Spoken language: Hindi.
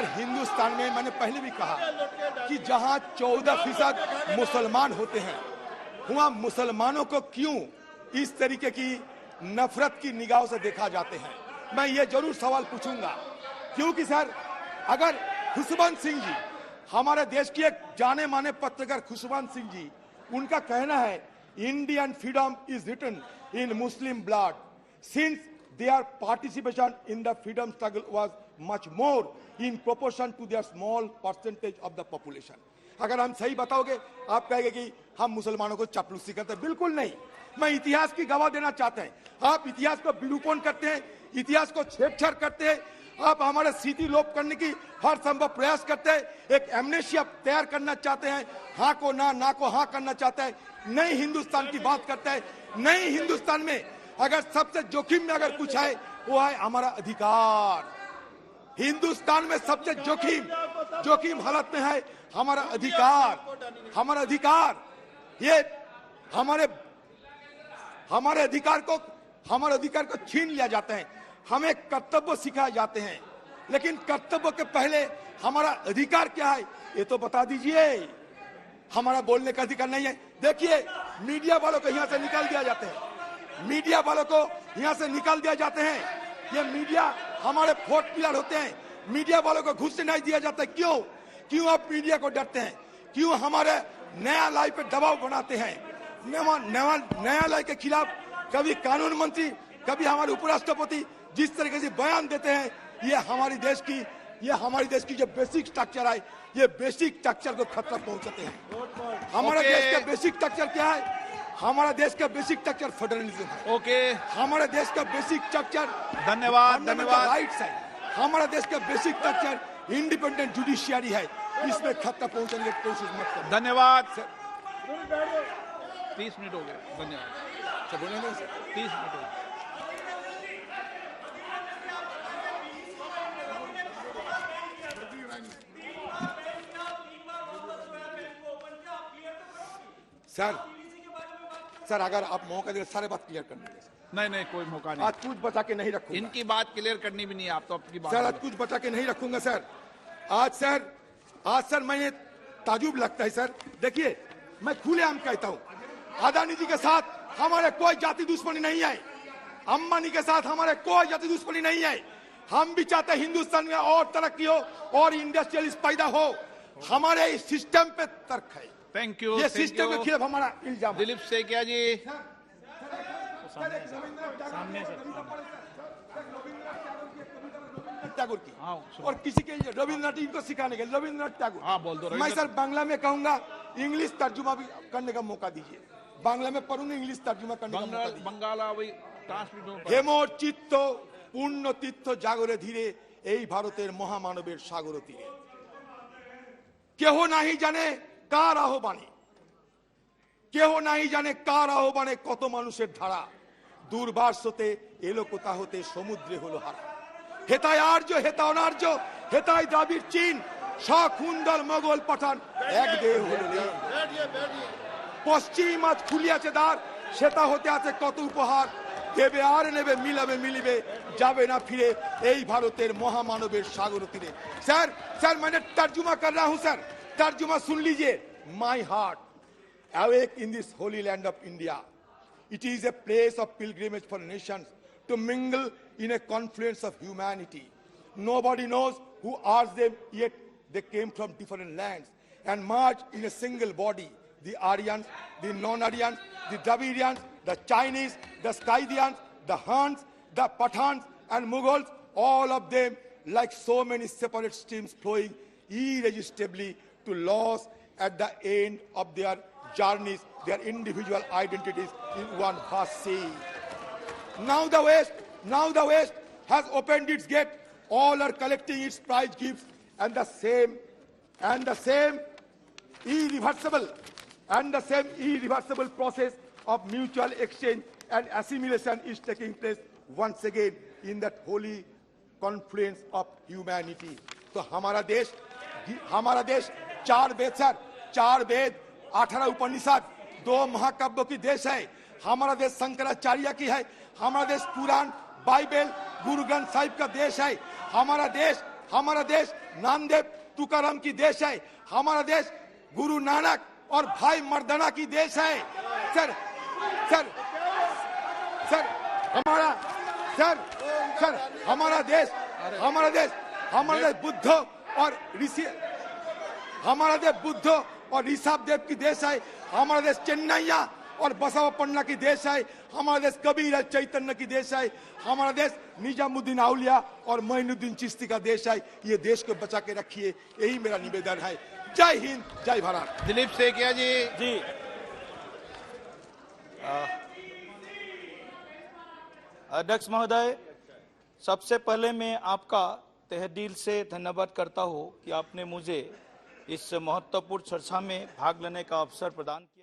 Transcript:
सर हिंदुस्तान में मैंने पहले भी कहा कि जहां 14% मुसलमान होते हैं वहां मुसलमानों को क्यों इस तरीके की नफरत की निगाहों से देखा जाते हैं। मैं ये जरूर सवाल पूछूंगा, क्योंकि सर अगर खुशवंत सिंह जी, हमारे देश की एक जाने माने पत्रकार खुशवंत सिंह जी, उनका कहना है Indian freedom is written in Muslim blood since their participation in the freedom struggle was much more in proportion to their small percentage of the population। अगर हम सही बताओगे आप कहेंगे कि हम मुसलमानों को चापलूसी करते हैं, बिल्कुल नहीं। मैं इतिहास की गवाह देना चाहते हैं, आप इतिहास को विरूपण करते हैं, इतिहास को छेड़छाड़ करते हैं, आप हमारे स्मृति लोप करने की हर संभव प्रयास करते हैं, एक एमनेशिया तैयार करना चाहते हैं, हाँ को ना को हाँ करना चाहते हैं, नई हिंदुस्तान की बात करते हैं। नई हिंदुस्तान में अगर सबसे जोखिम में अगर कुछ है वो है हमारा अधिकार। हिंदुस्तान में सबसे जोखिम हालत में है हमारा अधिकार। हमारा अधिकार, ये हमारे अधिकार को छीन लिया जाता है। हमें कर्तव्य सिखाए जाते हैं, लेकिन कर्तव्य के पहले हमारा अधिकार क्या है ये तो बता दीजिए। हमारा बोलने का अधिकार नहीं है। देखिए मीडिया वालों को यहाँ से निकाल दिया जाते हैं, मीडिया वालों को यहाँ से निकाल दिया जाते हैं। ये मीडिया हमारे फोर्थ पिलर होते हैं, मीडिया वालों को घुस नहीं दिया जाता। क्यों आप मीडिया को डरते हैं? क्यों हमारे न्यायालय पे दबाव बनाते हैं? न्यायालय के खिलाफ कभी कानून मंत्री, कभी हमारे उपराष्ट्रपति जिस तरीके से बयान देते हैं, ये हमारे देश की जो बेसिक स्ट्रक्चर है, ये बेसिक स्ट्रक्चर को खतरा पहुंचाते हैं। हमारे देश का बेसिक स्ट्रक्चर क्या है? हमारा देश का बेसिक स्ट्रक्चर फेडरलिज्म है। हमारे देश का बेसिक स्ट्रक्चर धन्यवाद राइट्स है। हमारा देश का बेसिक स्ट्रक्चर इंडिपेंडेंट जुडिशियरी है। इसमें खतरा पहुंचाने की कोशिश मत करो। धन्यवाद। 30 मिनट हो गए। धन्यवाद। 30 मिनट हो गए। सर अगर आप मौका दें सारे बात क्लियर करने दें। नहीं कोई मौका नहीं। आज कुछ बचा के नहीं रखूंगा। इनकी बात क्लियर करनी भी नहीं है, आप तो अपनी बात। सर आज कुछ बचा के नहीं रखूंगा सर। आज सर मैंने ताजुब लगता है सर। देखिए मैं खुलेआम कहता हूँ, अदानी जी के साथ हमारे कोई जाति दुश्मनी नहीं है, अंबानी के साथ हमारे कोई जाति दुश्मनी नहीं है। हम भी चाहते हैं हिंदुस्तान में और तरक्की हो और इंडस्ट्रियलिस्ट पैदा हो। हमारे इस सिस्टम पे तर्क है। Thank you. ये सिस्टम के खिलाफ हमारा इल्जाम। दिलीप सेकिया जी टैगोर की और किसी के रविन्द्रनाथ जी को सिखाने के रविन्द्रनाथ टैगोर। हाँ बोल दो। मैं सर बांग्ला में कहूंगा, इंग्लिश तर्जुमा भी करने का मौका दीजिए। बांग्ला में पढ़ूंगा, इंग्लिश तर्जुमा करने का मौका दीजिए। बंगाला ट्रांसलेट। হেমোর চিত্ত পূর্ণ তীর্থ জাগরে ধীরে এই ভারতের মহামানবের সাগর তীরে। কেহ নাহি জানে কার আহ্বানে, কেহ নাহি জানে কার আহ্বানে কত মানুষের ধারা দুর্বাসতে এলো কোথা হতে সমুদ্রে হলো হারা। হেতায় আর্য হেতা অনার্য, হেতায় দ্রাবিড় চীন, সখুন্দর মোগল পাঠান এক দেহ হলো। পশ্চিম আজ খুলিয়াছে দ্বার, সেটা হতে আছে কত উপহার। দেবে আর নেবে, মিলাবে মিলিবে, যাবে না ফিরে এই ভারতের মহামানবের সাগর তীরে। सर मैंने तर्जुमा कर रहा हूं सर, तर्जुमा सुन लीजिए। My heart awake in this holy land of India. It is a place of pilgrimage for nations to mingle in a confluence of humanity. Nobody knows who asked them, yet they came from different lands and merged in a single body. The Aryans, the non-Aryans, the Dravidians, the Chinese, the Scythians, the Huns, the Pathans and Mughals, all of them like so many separate streams flowing irresistibly to loss at the end of their journeys, their individual identities in one vast sea. Now the West has opened its gate. All are collecting its prize gifts, and the same irreversible process of mutual exchange and assimilation is taking place once again in that holy confluence of humanity. तो हमारा देश 4 वेद सर, 4 वेद, 18 उपनिषद, 2 महाकाव्यों की देश है। हमारा देश शंकराचार्य की है। हमारा देश पुराण, बाइबल, गुरु ग्रंथ साहिब का देश है। हमारा देश हमारा देश नामदेव तुकाराम की देश है, हमारा देश गुरु नानक और भाई मर्दाना की देश है। सर सर सर हमारा देश बुद्ध और ऋषि, हमारा देश बुद्ध और ऋषभ देव की देश है, हमारा देश चेन्नैया और बसवपन्ना की देश है, हमारा देश कबीर चैतन्य की देश है, हमारा देश निजामुद्दीन औलिया और मोइनुद्दीन चिश्ती का देश है। ये देश को बचा के रखिए, यही मेरा निवेदन है। जय हिंद, जय भारत। दिलीप सेकिया जी। अध्यक्ष महोदय, सबसे पहले मैं आपका तहे दिल से धन्यवाद करता हूं कि आपने मुझे इस महत्वपूर्ण चर्चा में भाग लेने का अवसर प्रदान किया।